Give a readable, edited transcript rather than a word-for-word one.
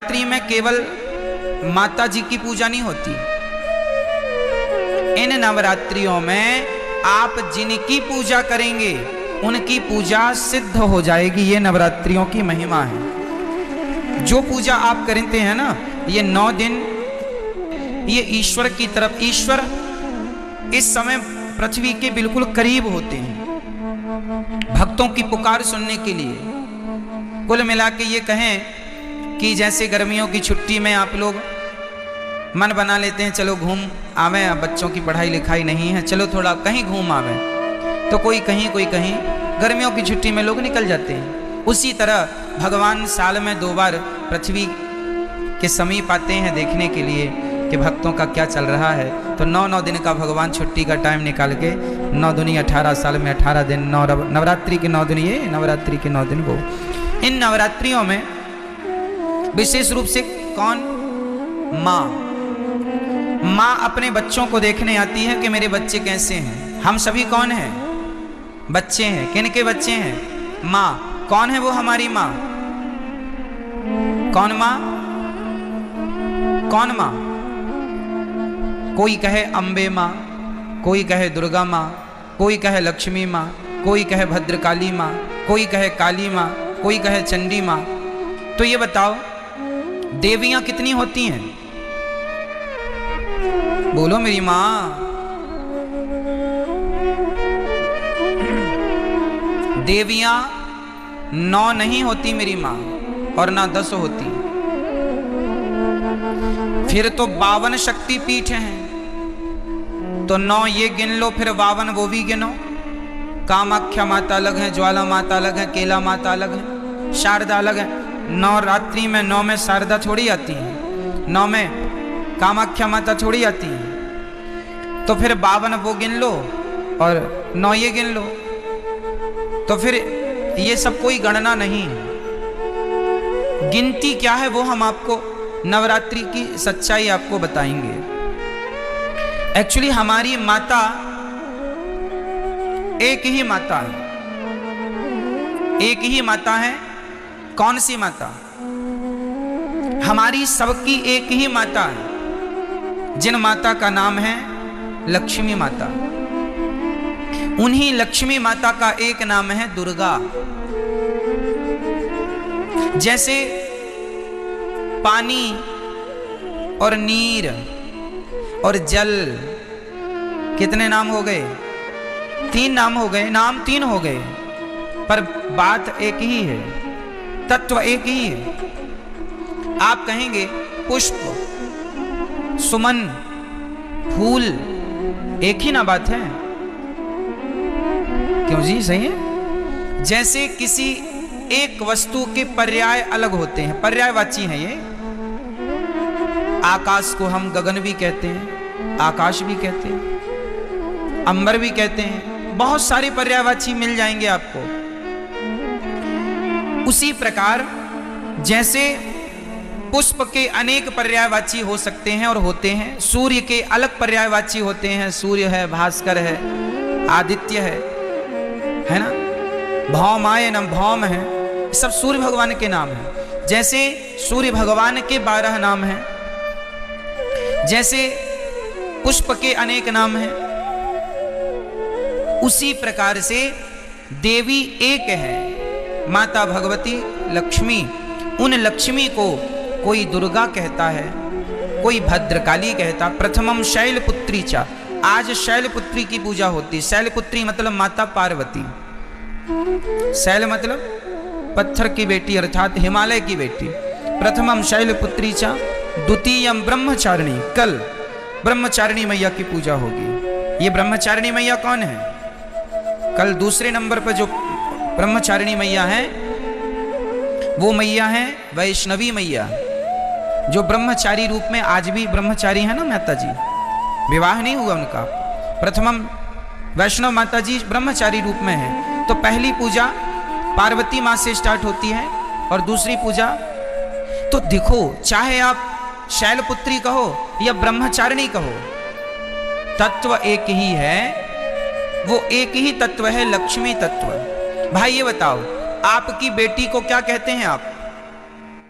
नवरात्रि में केवल माता जी की पूजा नहीं होती। इन नवरात्रियों में आप जिनकी पूजा करेंगे उनकी पूजा सिद्ध हो जाएगी। ये नवरात्रियों की महिमा है। जो पूजा आप करते हैं ना, ये 9 दिन ये ईश्वर की तरफ, ईश्वर इस समय पृथ्वी के बिल्कुल करीब होते हैं भक्तों की पुकार सुनने के लिए। कुल मिला के ये कहें कि जैसे गर्मियों की छुट्टी में आप लोग मन बना लेते हैं, चलो घूम आवे, बच्चों की पढ़ाई लिखाई नहीं है, चलो थोड़ा कहीं घूम आवे, तो कोई कहीं कोई कहीं गर्मियों की छुट्टी में लोग निकल जाते हैं। उसी तरह भगवान साल में 2 बार पृथ्वी के समीप आते हैं देखने के लिए कि भक्तों का क्या चल रहा है। तो 9 दिन का भगवान छुट्टी का टाइम निकाल के 9 दूनी 18 साल में 18 दिन, नवरात्रि के 9 दिन ये, नवरात्रि के 9 दिन वो। इन नवरात्रियों में विशेष रूप से कौन? माँ अपने बच्चों को देखने आती है कि मेरे बच्चे कैसे हैं। हम सभी कौन हैं? बच्चे हैं। किन के बच्चे हैं? माँ। कौन है वो? हमारी माँ। कौन माँ? कौन माँ? कोई कहे अम्बे माँ, कोई कहे दुर्गा माँ, कोई कहे लक्ष्मी माँ, कोई कहे भद्रकाली माँ, कोई कहे काली माँ, कोई कहे चंडी माँ। तो ये बताओ देवियां कितनी होती हैं? बोलो मेरी माँ। देवियां 9 नहीं होती मेरी माँ, और ना 10 होती। फिर तो 52 शक्ति पीठ हैं। तो 9 ये गिन लो, फिर 52 वो भी गिनो। कामाख्या माता अलग है, ज्वाला माता अलग है, केला माता अलग है, शारदा अलग है। नवरात्रि में 9 में शारदा थोड़ी आती है, 9 में कामाख्या माता थोड़ी आती है। तो फिर 52 वो गिन लो और 9 ये गिन लो। तो फिर ये सब कोई गणना नहीं है। गिनती क्या है वो हम आपको नवरात्रि की सच्चाई आपको बताएंगे। एक्चुअली हमारी माता एक ही माता है, एक ही माता है। कौन सी माता? हमारी सबकी एक ही माता है, जिन माता का नाम है लक्ष्मी माता। उन्हीं लक्ष्मी माता का एक नाम है दुर्गा। जैसे पानी और नीर और जल, कितने नाम हो गए? 3 नाम हो गए। नाम 3 हो गए, पर बात एक ही है, तत्व एक ही है। आप कहेंगे पुष्प, सुमन, फूल, एक ही ना बात है। क्यों जी? सही है। जैसे किसी एक वस्तु के पर्याय अलग होते हैं, पर्यायवाची हैं ये। आकाश को हम गगन भी कहते हैं, आकाश भी कहते हैं, अंबर भी कहते हैं। बहुत सारे पर्यायवाची मिल जाएंगे आपको। उसी प्रकार जैसे पुष्प के अनेक पर्यायवाची हो सकते हैं और होते हैं, सूर्य के अलग पर्यायवाची होते हैं। सूर्य है, भास्कर है, आदित्य है ना, भौमाय न भौम है, सब सूर्य भगवान के नाम हैं। जैसे सूर्य भगवान के 12 नाम हैं, जैसे पुष्प के अनेक नाम हैं, उसी प्रकार से देवी एक है, माता भगवती लक्ष्मी। उन लक्ष्मी को कोई दुर्गा कहता है, कोई भद्रकाली कहता। प्रथमम शैलपुत्री चा, आज शैलपुत्री की पूजा होती। शैलपुत्री मतलब माता पार्वती। शैल मतलब पत्थर की बेटी, अर्थात हिमालय की बेटी। प्रथमम शैलपुत्री चा, द्वितीयम ब्रह्मचारिणी। कल ब्रह्मचारिणी मैया की पूजा होगी। ये ब्रह्मचारिणी मैया कौन है? कल दूसरे नंबर पर जो ब्रह्मचारिणी मैया है वो मैया है वैष्णवी मैया, जो ब्रह्मचारी रूप में आज भी ब्रह्मचारी है ना माता जी, विवाह नहीं हुआ उनका। प्रथमम वैष्णव माता जी ब्रह्मचारी रूप में है। तो पहली पूजा पार्वती माँ से स्टार्ट होती है और दूसरी पूजा, तो देखो चाहे आप शैलपुत्री कहो या ब्रह्मचारिणी कहो, तत्व एक ही है। वो एक ही तत्व है, लक्ष्मी तत्व। भाई ये बताओ आपकी बेटी को क्या कहते हैं आप?